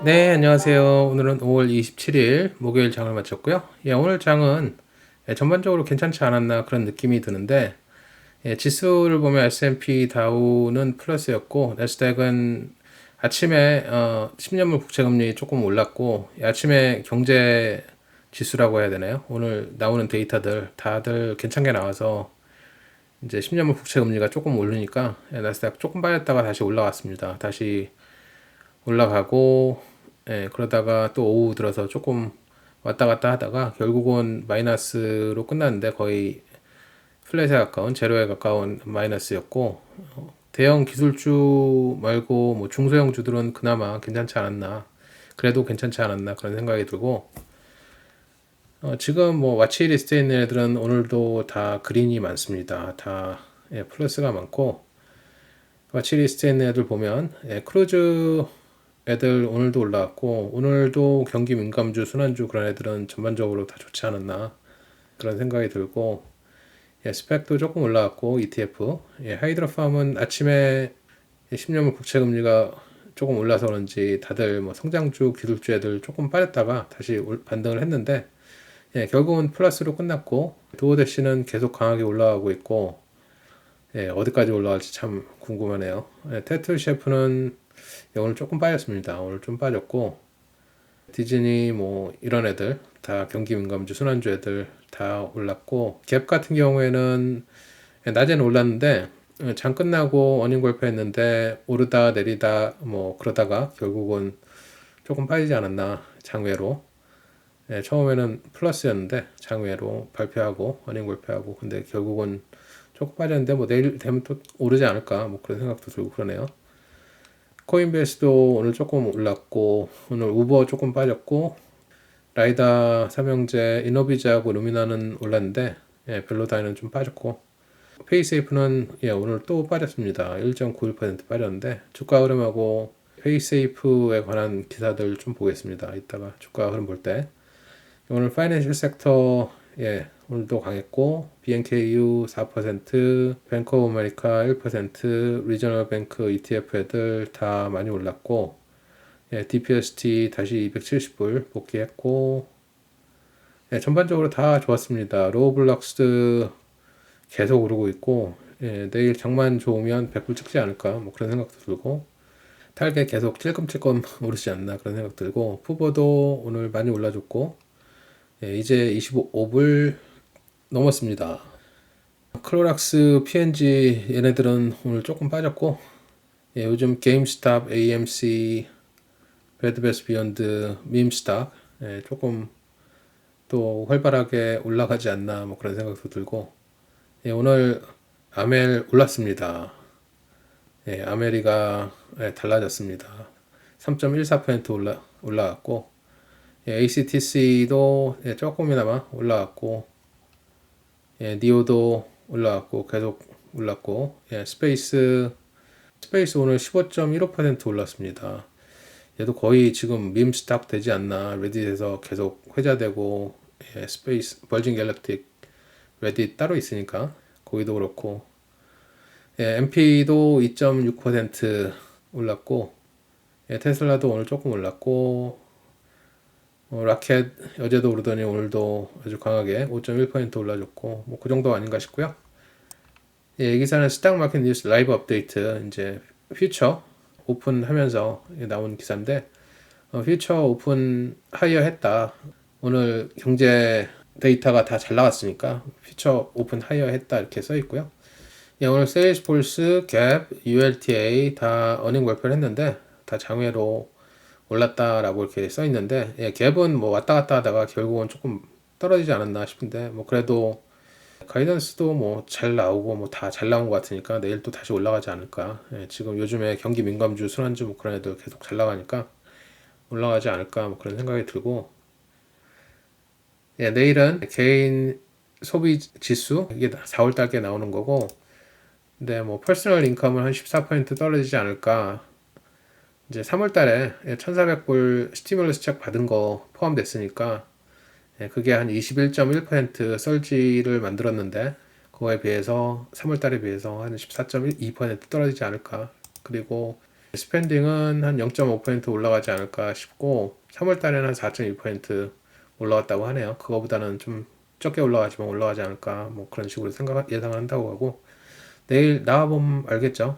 네, 안녕하세요. 오늘은 5월 27일 목요일 장을 마쳤고요. 오늘 장은 전반적으로 괜찮지 않았나 그런 느낌이 드는데, 지수를 보면 S&P 다우는 플러스였고, 나스닥은 아침에 10년물 국채금리 조금 올랐고, 아침에 경제 지수라고 해야 되나요? 오늘 나오는 데이터들 다들 괜찮게 나와서 이제 10년물 국채금리가 조금 오르니까 나스닥 조금 빠졌다가 다시 올라왔습니다. 다시 올라가고, 그러다가 또 오후 들어서 조금 왔다 갔다 하다가 결국은 마이너스로 끝났는데 거의 플랫에 가까운 제로에 가까운 마이너스였고, 대형 기술주 말고 뭐 중소형주들은 그나마 괜찮지 않았나, 그래도 괜찮지 않았나 그런 생각이 들고, 지금 뭐 와치리스트에 있는 애들은 오늘도 다 그린이 많습니다. 다 플러스가 많고, 와치리스트에 있는 애들 보면 크루즈 애들 오늘도 올라왔고, 오늘도 경기 민감주, 순환주 그런 애들은 전반적으로 다 좋지 않았나 그런 생각이 들고, 스펙도 조금 올라왔고 ETF, 하이드로팜은 아침에 10년물 국채금리가 조금 올라서 그런지 다들 뭐 성장주, 기술주 애들 조금 빠졌다가 다시 반등을 했는데, 결국은 플러스로 끝났고, 도어대시는 계속 강하게 올라가고 있고, 어디까지 올라갈지 참 궁금하네요. 테트 셰프는 오늘 조금 빠졌습니다. 오늘 좀 빠졌고, 디즈니 뭐 이런 애들 다 경기 민감주 순환주 애들 다 올랐고, 갭 같은 경우에는 낮에는 올랐는데 장 끝나고 어닝 골프했는데 오르다 내리다 뭐 그러다가 결국은 조금 빠지지 않았나 장외로. 처음에는 플러스였는데 장외로 발표하고 어닝 골프하고, 근데 결국은 조금 빠졌는데 뭐 내일 되면 또 오르지 않을까 뭐 그런 생각도 들고 그러네요. 코인베이스도 오늘 조금 올랐고, 오늘 우버 조금 빠졌고, 라이다 삼형제, 이노비즈하고 루미나는 올랐는데, 벨로다이는 좀 빠졌고, 페이세이프는 오늘 또 빠졌습니다. 1.91% 빠졌는데, 주가 흐름하고 페이세이프에 관한 기사들 좀 보겠습니다. 이따가 주가 흐름 볼 때. 오늘 파이낸셜 섹터 오늘도 강했고, BNKU 4%, 뱅크 오브 아메리카 1%, 리저널 뱅크 ETF 애들 다 많이 올랐고, DPST 다시 270불 복귀했고, 전반적으로 다 좋았습니다. 로블록스 계속 오르고 있고, 내일 장만 좋으면 100불 찍지 않을까 뭐 그런 생각도 들고, 탈게 계속 찔끔찔끔 오르지 않나 그런 생각 들고, 푸버도 오늘 많이 올라줬고, 이제 25불 넘었습니다. 클로락스, P&G 얘네들은 오늘 조금 빠졌고, 요즘 게임스탑, AMC, 배드베스 비욘드, 밈스탁 조금 또 활발하게 올라가지 않나 뭐 그런 생각도 들고, 오늘 아멜 올랐습니다. 아멜이가 달라졌습니다. 3.14% 올라갔고, ACTC도 조금이나마 올라갔고, 니오도 올라갔고 계속 올랐고, 스페이스 오늘 15.15% 올랐습니다. 얘도 거의 지금 밈 스탁 되지 않나. 레딧에서 계속 회자되고, 스페이스 버진 갤럭틱 레딧 따로 있으니까 거기도 그렇고, MP도 2.6% 올랐고, 테슬라도 오늘 조금 올랐고, 라켓 어제도 오르더니 오늘도 아주 강하게 5.1% 올라줬고, 뭐 그 정도 아닌가 싶고요. 이 기사는 스탁 마켓 뉴스 라이브 업데이트, 이제 퓨처 오픈하면서 나온 기사인데, 퓨처 오픈 하이어 했다. 오늘 경제 데이터가 다 잘 나왔으니까 퓨처 오픈 하이어 했다 이렇게 써 있고요. 오늘 세일스포스, 갭, ULTA 다 어닝 발표를 했는데 다 장외로 올랐다라고 이렇게 써 있는데, 갭은 뭐 왔다 갔다 하다가 결국은 조금 떨어지지 않았나 싶은데, 뭐 그래도 가이던스도 뭐 잘 나오고 뭐 다 잘 나온 것 같으니까 내일 또 다시 올라가지 않을까. 지금 요즘에 경기 민감주, 순환주 뭐 그런 애들 계속 잘 나가니까 올라가지 않을까 뭐 그런 생각이 들고, 내일은 개인 소비 지수 이게 4월 달께 나오는 거고, 근데 뭐 퍼스널 인컴은 한 14% 떨어지지 않을까. 이제 3월 달에 1,400불 스티뮬러스 책 받은 거 포함됐으니까 그게 한 21.1% 썰지를 만들었는데, 그거에 비해서 3월 달에 비해서 한 14.2% 떨어지지 않을까. 그리고 스펜딩은 한 0.5% 올라가지 않을까 싶고 3월 달에는 한 4.2% 올라갔다고 하네요. 그거보다는 좀 적게 올라가지만 올라가지 않을까 뭐 그런 식으로 예상한다고 하고 내일 나와보면 알겠죠.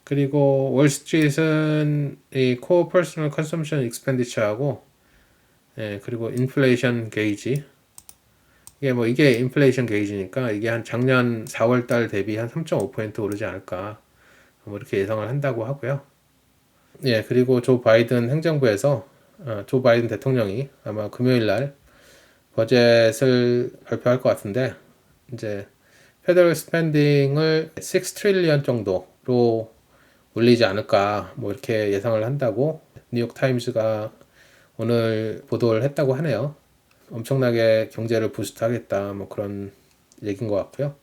그리고 월스트리트는 이 코어 퍼스널 컨섬션 익스펜디처하고 그리고 인플레이션 게이지 이게 인플레이션 게이지니까 이게 한 작년 4월 달 대비 한 3.5% 오르지 않을까 뭐 이렇게 예상을 한다고 하고요. 그리고 조 바이든 행정부에서 조 바이든 대통령이 아마 금요일 날 버젯을 발표할 것 같은데 이제 페더럴 스펜딩을 6 트릴리언 정도로 올리지 않을까 뭐 이렇게 예상을 한다고 뉴욕 타임즈가 오늘 보도를 했다고 하네요. 엄청나게 경제를 부스트하겠다 뭐 그런 얘기인 것 같고요.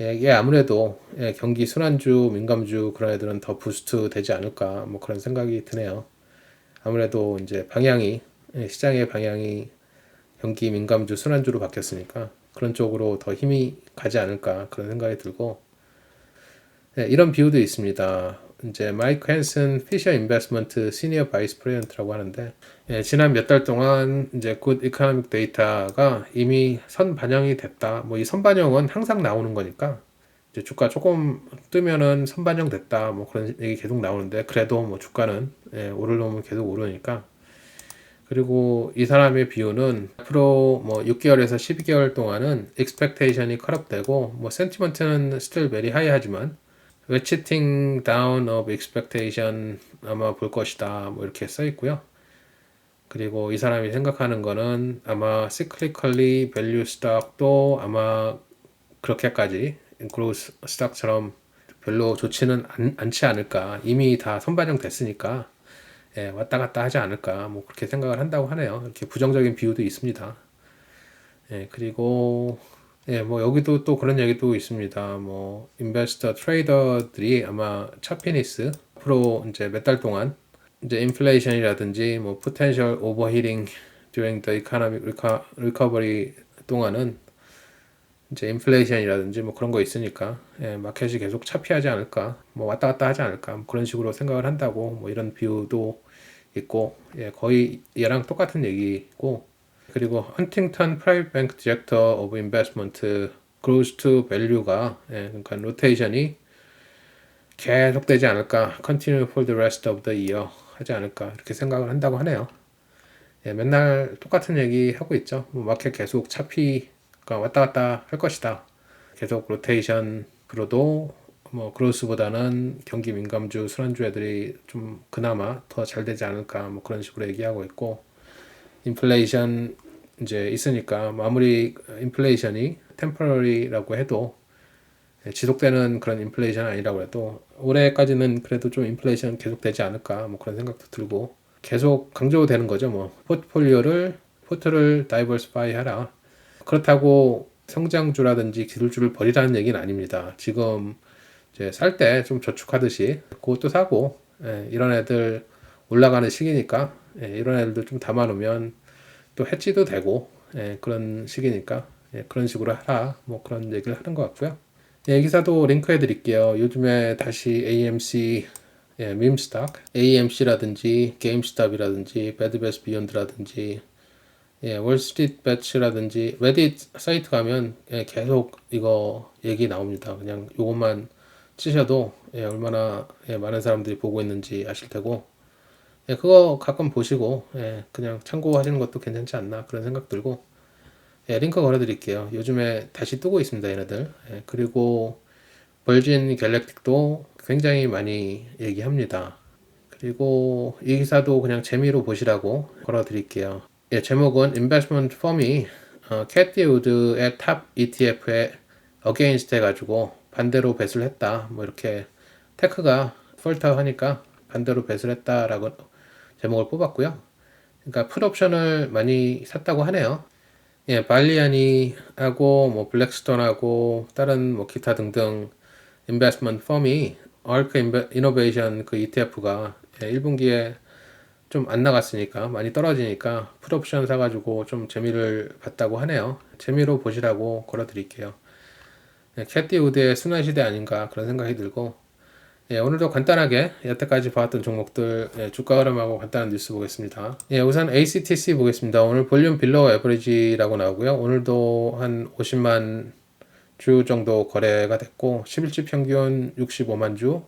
이게 아무래도 경기 순환주, 민감주 그런 애들은 더 부스트 되지 않을까 뭐 그런 생각이 드네요. 아무래도 이제 시장의 방향이 경기 민감주, 순환주로 바뀌었으니까 그런 쪽으로 더 힘이 가지 않을까 그런 생각이 들고 이런 비유도 있습니다. 이제 마이크 헨슨 피셔 인베스트먼트 시니어 바이스 프레젠트라고 하는데 지난 몇 달 동안 이제 굿 이코노믹 데이터가 이미 선반영이 됐다. 뭐 이 선반영은 항상 나오는 거니까 이제 주가 조금 뜨면은 선반영 됐다. 뭐 그런 얘기 계속 나오는데 그래도 뭐 주가는 오를 놈은 계속 오르니까 그리고 이 사람의 비유는 앞으로 뭐 6개월에서 12개월 동안은 expectation이 컷업되고 뭐 sentiment는 still very high 하지만 ratcheting down of expectation 아마 볼 것이다 뭐 이렇게 써 있고요. 그리고 이 사람이 생각하는 거는 아마 cyclically value stock도 아마 그렇게까지 growth stock처럼 별로 좋지는 않지 않을까. 이미 다 선반영 됐으니까 왔다 갔다 하지 않을까. 뭐 그렇게 생각을 한다고 하네요. 이렇게 부정적인 비유도 있습니다. 그리고 뭐 여기도 또 그런 얘기도 있습니다. 뭐 인베스터 트레이더들이 아마 차피니스 앞으로 이제 몇 달 동안 이제 인플레이션이라든지 뭐 포텐셜 오버히팅 during the economic recovery 동안은 이제 인플레이션이라든지 뭐 그런 거 있으니까 마켓이 계속 차피하지 않을까 뭐 왔다 갔다 하지 않을까 뭐 그런 식으로 생각을 한다고 뭐 이런 비유도 있고 거의 얘랑 똑같은 얘기고 그리고 헌팅턴 프라이빗 뱅크 디렉터 오브 인베스트먼트 grows to value가 그러니까 로테이션이 계속되지 않을까 continue for the rest of the year 하지 않을까 이렇게 생각을 한다고 하네요. 맨날 똑같은 얘기 하고 있죠. 뭐 마켓 계속 차피가 왔다 갔다 할 것이다. 계속 로테이션으로도 뭐 그로스보다는 경기 민감주, 순환주 애들이 좀 그나마 더 잘 되지 않을까 뭐 그런 식으로 얘기하고 있고 인플레이션 이제 있으니까 아무리 인플레이션이 템퍼러리라고 해도 지속되는 그런 인플레이션 아니라고 해도 올해까지는 그래도 좀 인플레이션 계속 되지 않을까 뭐 그런 생각도 들고 계속 강조되는 거죠. 뭐 포트를 다이버시파이 하라. 그렇다고 성장주라든지 기술주를 버리라는 얘기는 아닙니다. 지금 이제 살 때 좀 저축하듯이 그것도 사고 이런 애들 올라가는 시기니까 이런 애들도 좀 담아놓으면 또 해지도 되고 그런 시기니까 그런 식으로 하라 뭐 그런 얘기를 하는 것 같고요. 기사도 링크해 드릴게요. 요즘에 다시 AMC 밈스탁 AMC라든지 게임스탑이라든지 배드베스트 비욘드라든지 월스트리트 배츠라든지 레딧 사이트 가면 계속 이거 얘기 나옵니다. 그냥 요것만 치셔도 얼마나 많은 사람들이 보고 있는지 아실 테고 그거 가끔 보시고 그냥 참고하시는 것도 괜찮지 않나 그런 생각 들고 링크 걸어 드릴게요. 요즘에 다시 뜨고 있습니다 얘네들. 그리고 벌진 갤럭틱도 굉장히 많이 얘기합니다. 그리고 이 기사도 그냥 재미로 보시라고 걸어 드릴게요. 제목은 인베스트먼트 펌이 캐티 우드의 탑 ETF에 어게인스트 해가지고 반대로 배수를 했다. 뭐 이렇게 테크가 폴터 하니까 반대로 배수를 했다라고 제목을 뽑았고요. 그러니까 풋옵션을 많이 샀다고 하네요. 발리아니하고 뭐 블랙스톤하고 다른 뭐 기타 등등 인베스트먼트 펌이 아크 이노베이션 그 ETF가 1분기에 좀 안 나갔으니까 많이 떨어지니까 풋옵션 사가지고 좀 재미를 봤다고 하네요. 재미로 보시라고 걸어드릴게요. 캐티 우드의 순환시대 아닌가 그런 생각이 들고 예, 오늘도 간단하게 여태까지 봐왔던 종목들 주가 흐름하고 간단한 뉴스 보겠습니다. 예, 우선 ACTC 보겠습니다. 오늘 볼륨 빌로우 에버리지라고 나오고요. 오늘도 한 50만 주 정도 거래가 됐고 11주 평균 65만 주.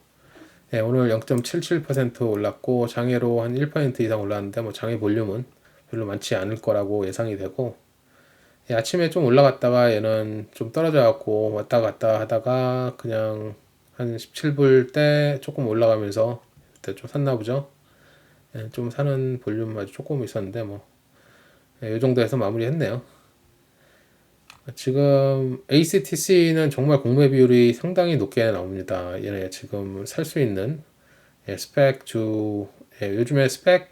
예, 오늘 0.77% 올랐고 장외로 한 1% 이상 올랐는데 뭐 장외 볼륨은 별로 많지 않을 거라고 예상이 되고, 예, 아침에 좀 올라갔다가 얘는 좀 떨어져 갖고 왔다 갔다 하다가 그냥 한 17불 때 조금 올라가면서 그때 좀 샀나 보죠. 예, 좀 사는 볼륨 아주 조금 있었는데 뭐 이 정도에서 마무리했네요. 지금 ACTC는 정말 공매 비율이 상당히 높게 나옵니다. 얘네 지금 살 수 있는 스펙주, 요즘에 스펙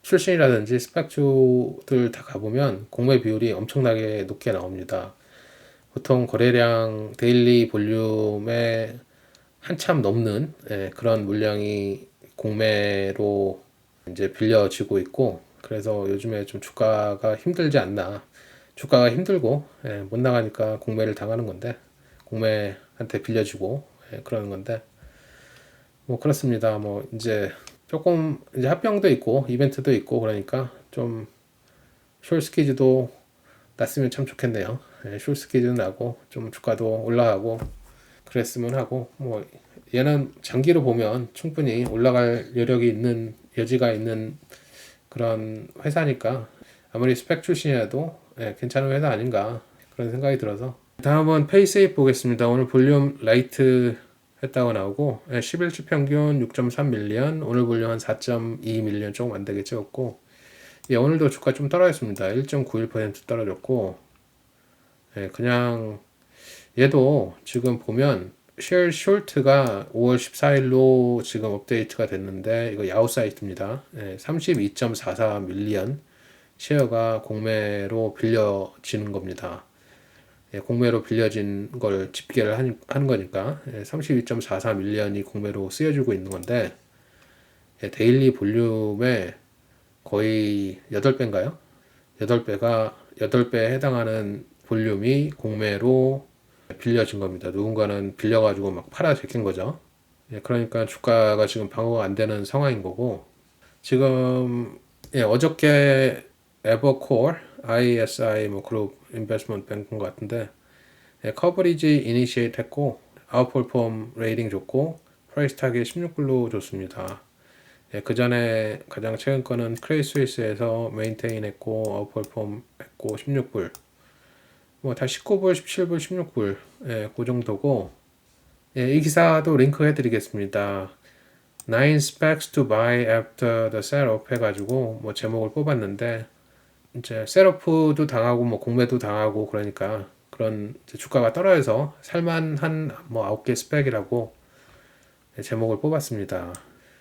출신이라든지 스펙주들 다 가보면 공매 비율이 엄청나게 높게 나옵니다. 보통 거래량 데일리 볼륨의 한참 넘는 그런 물량이 공매로 이제 빌려지고 있고, 그래서 요즘에 좀 주가가 힘들지 않나. 주가가 힘들고 못 나가니까 공매를 당하는 건데, 공매한테 빌려주고 그러는 건데 뭐 그렇습니다. 뭐 이제 조금 이제 합병도 있고 이벤트도 있고 그러니까 좀 숄스키즈도 났으면 참 좋겠네요. 숄스키즈는 나고 좀 주가도 올라가고 그랬으면 하고, 뭐 얘는 장기로 보면 충분히 올라갈 여력이 있는, 여지가 있는 그런 회사니까 아무리 스펙 출신이라도 괜찮은 회사 아닌가 그런 생각이 들어서. 다음은 페이세이프 보겠습니다. 오늘 볼륨 라이트 했다고 나오고 11주 평균 6.3밀리언, 오늘 볼륨 한 4.2밀리언 조금 안 되게 찍었고, 예, 오늘도 주가 좀 떨어졌습니다. 1.91% 떨어졌고, 그냥 얘도 지금 보면 쉘 숄트가 5월 14일로 지금 업데이트가 됐는데 이거 야후 사이트입니다. 32.44밀리언 쉐어가 공매로 빌려지는 겁니다. 공매로 빌려진 걸 집계를 하는 거니까 32.44밀리언이 공매로 쓰여지고 있는 건데, 데일리 볼륨의 거의 8배인가요? 8배에 해당하는 볼륨이 공매로 빌려진 겁니다. 누군가는 빌려가지고 막 팔아 제낀 거죠. 그러니까 주가가 지금 방어가 안 되는 상황인 거고, 지금 어저께 에버코어, ISI 뭐 그룹 인베스트먼트 뱅크인 것 같은데 커버리지 이니시에이트 했고 아웃퍼폼 레이팅 좋고 프라이스 타겟 16불로 줬습니다. 그 전에 가장 최근 거는 크레딧 스위스에서 메인테인 했고 아웃퍼폼 했고 16불, 뭐 다 19불, 17불, 16불 그 정도고. 이 기사도 링크 해드리겠습니다. 9 specs to buy after the setup 해가지고 뭐 제목을 뽑았는데, 이제 셋업도 당하고 뭐 공매도 당하고 그러니까 그런 주가가 떨어져서 살만한 뭐 9개 스펙이라고 제목을 뽑았습니다.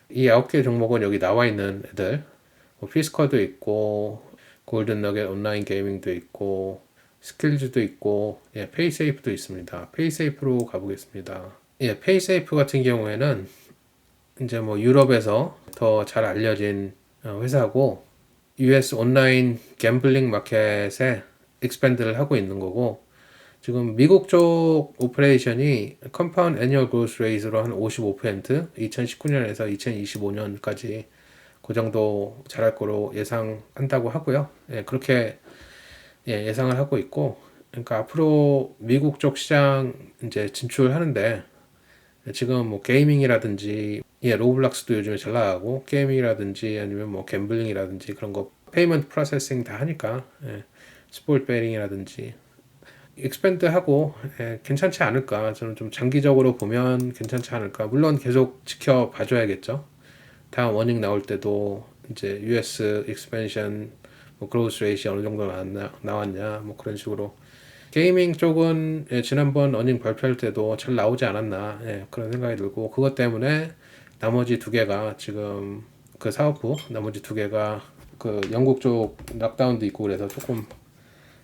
이 9개 종목은 여기 나와 있는 애들, 뭐 피스커도 있고 골든 너겟 온라인 게이밍도 있고 스킬즈도 있고 페이세이프도 있습니다. 페이세이프로 가보겠습니다. 페이세이프 같은 경우에는 이제 뭐 유럽에서 더 잘 알려진 회사고 US 온라인 갬블링 마켓에 익스팬드를 하고 있는 거고, 지금 미국 쪽 오퍼레이션이 컴파운드 애니얼 그로스 레이트로 한 55%, 2019년에서 2025년까지 그 정도 잘할 거로 예상한다고 하고요. 그렇게 예상을 하고 있고, 그러니까 앞으로 미국 쪽 시장 이제 진출하는데 지금 뭐 게이밍이라든지 로블록스도 요즘에 잘 나가고 게이밍이라든지 아니면 뭐 갬블링이라든지 그런 거 페이먼트 프로세싱 다 하니까 스포츠 베팅이라든지 익스펜드하고 괜찮지 않을까. 저는 좀 장기적으로 보면 괜찮지 않을까. 물론 계속 지켜봐줘야겠죠. 다음 워닝 나올 때도 이제 US 익스펜션 뭐 그로스 레이시 어느 정도 나왔냐 뭐 그런 식으로. 게이밍 쪽은 지난번 어닝 발표할 때도 잘 나오지 않았나 그런 생각이 들고, 그것 때문에 나머지 두 개가 지금 그 사업부 나머지 두 개가 그 영국 쪽 락다운도 있고 그래서 조금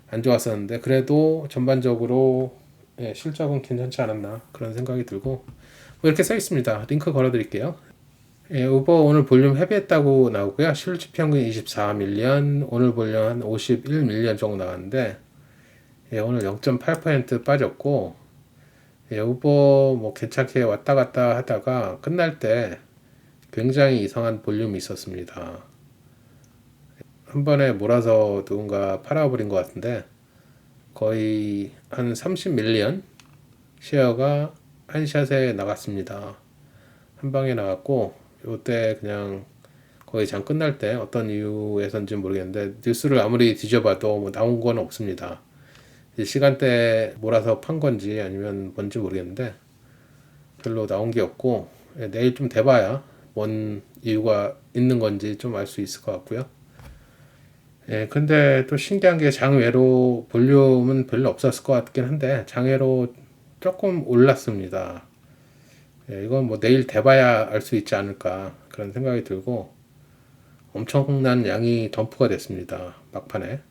안 좋았었는데, 그래도 전반적으로 실적은 괜찮지 않았나 그런 생각이 들고, 뭐 이렇게 써 있습니다. 링크 걸어 드릴게요. 우버 오늘 볼륨 헤비했다고 나오고요. 실질 평균 24밀리언, 오늘 볼륨 한 51밀리언 정도 나왔는데 오늘 0.8% 빠졌고, 우버 뭐 괜찮게 왔다 갔다 하다가 끝날 때 굉장히 이상한 볼륨이 있었습니다. 한 번에 몰아서 누군가 팔아버린 것 같은데 거의 한 30밀리언 쉐어가 한 샷에 나갔습니다. 한 방에 나갔고 요때 그냥 거의 장 끝날 때 어떤 이유에선지 모르겠는데 뉴스를 아무리 뒤져봐도 뭐 나온 건 없습니다. 시간대에 몰아서 판 건지 아니면 뭔지 모르겠는데 별로 나온 게 없고 내일 좀 돼봐야 뭔 이유가 있는 건지 좀 알 수 있을 것 같고요. 근데 또 신기한 게 장외로 볼륨은 별로 없었을 것 같긴 한데 장외로 조금 올랐습니다. 이건 뭐 내일 돼봐야 알 수 있지 않을까 그런 생각이 들고 엄청난 양이 덤프가 됐습니다. 막판에.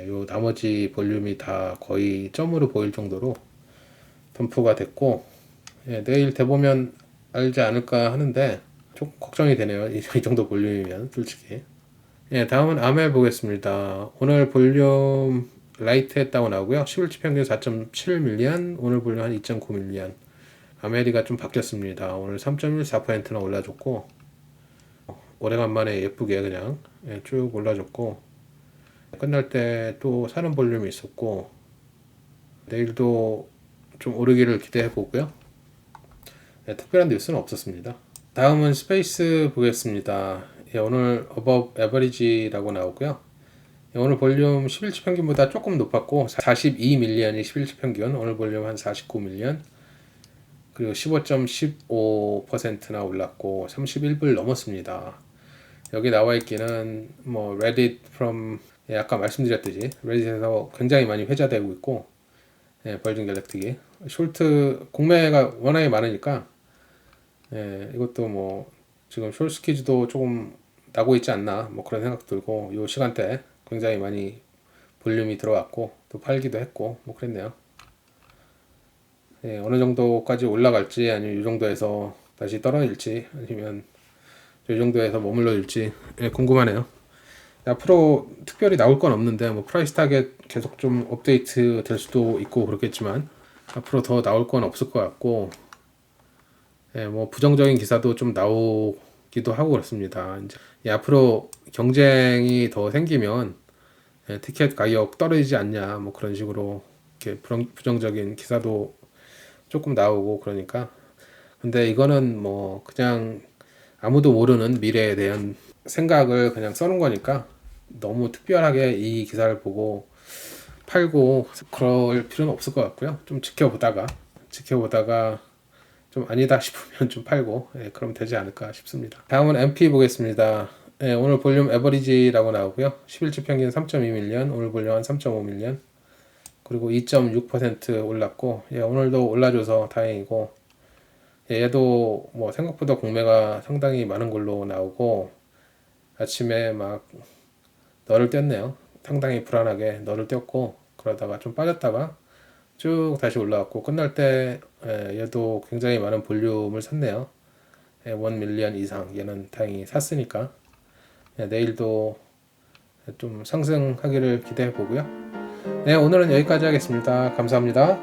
요 나머지 볼륨이 다 거의 점으로 보일 정도로 덤프가 됐고 내일 돼보면 알지 않을까 하는데 좀 걱정이 되네요. 이 정도 볼륨이면 솔직히. 다음은 아멜 보겠습니다. 오늘 볼륨 라이트 했다고 나오고요. 11주 평균 4.7밀리언, 오늘 볼륨 한 2.9밀리언. 아메리가 좀 바뀌었습니다. 오늘 3.14%나 올라줬고 오래간만에 예쁘게 그냥 쭉 올라줬고 끝날 때 또 사는 볼륨이 있었고 내일도 좀 오르기를 기대해 보고요. 특별한 뉴스는 없었습니다. 다음은 스페이스 보겠습니다. 오늘 above average라고 나오고요. 오늘 볼륨 11주 평균보다 조금 높았고 42밀리언이 11주 평균, 오늘 볼륨 한 49밀리언, 그리고 15.15%나 올랐고 31불 넘었습니다. 여기 나와 있기는 뭐 Reddit from 아까 말씀드렸듯이 레딧에서 굉장히 많이 회자되고 있고 버진 갤럭틱이 숄트 공매가 워낙에 많으니까 이것도 뭐 지금 숄스키즈도 조금 나고 있지 않나 뭐 그런 생각 들고 요 시간대 굉장히 많이 볼륨이 들어왔고 또 팔기도 했고 뭐 그랬네요. 어느 정도까지 올라갈지 아니면 이 정도에서 다시 떨어질지 아니면 이 정도에서 머물러질지 궁금하네요. 앞으로 특별히 나올 건 없는데 뭐 프라이스 타겟 계속 좀 업데이트 될 수도 있고 그렇겠지만 앞으로 더 나올 건 없을 것 같고 뭐 부정적인 기사도 좀 나오기도 하고 그렇습니다. 이제 앞으로 경쟁이 더 생기면 티켓 가격 떨어지지 않냐 뭐 그런 식으로 이렇게 부정적인 기사도 조금 나오고 그러니까 근데 이거는 뭐 그냥 아무도 모르는 미래에 대한 생각을 그냥 써놓은 거니까 너무 특별하게 이 기사를 보고 팔고 그럴 필요는 없을 것 같고요. 좀 지켜보다가 좀 아니다 싶으면 좀 팔고 그럼 되지 않을까 싶습니다. 다음은 MP 보겠습니다. 오늘 볼륨 에버리지라고 나오고요. 11주 평균 3.2밀리언, 오늘 볼륨 한 3.5밀리언, 그리고 2.6% 올랐고 오늘도 올라줘서 다행이고 얘도 뭐 생각보다 공매가 상당히 많은 걸로 나오고 아침에 막 너를 뗐네요. 상당히 불안하게 너를 뗐고 그러다가 좀 빠졌다가 쭉 다시 올라왔고 끝날 때 얘도 굉장히 많은 볼륨을 샀네요. 1밀리언 이상 얘는 다행히 샀으니까 내일도 좀 상승하기를 기대해 보고요. 오늘은 여기까지 하겠습니다. 감사합니다.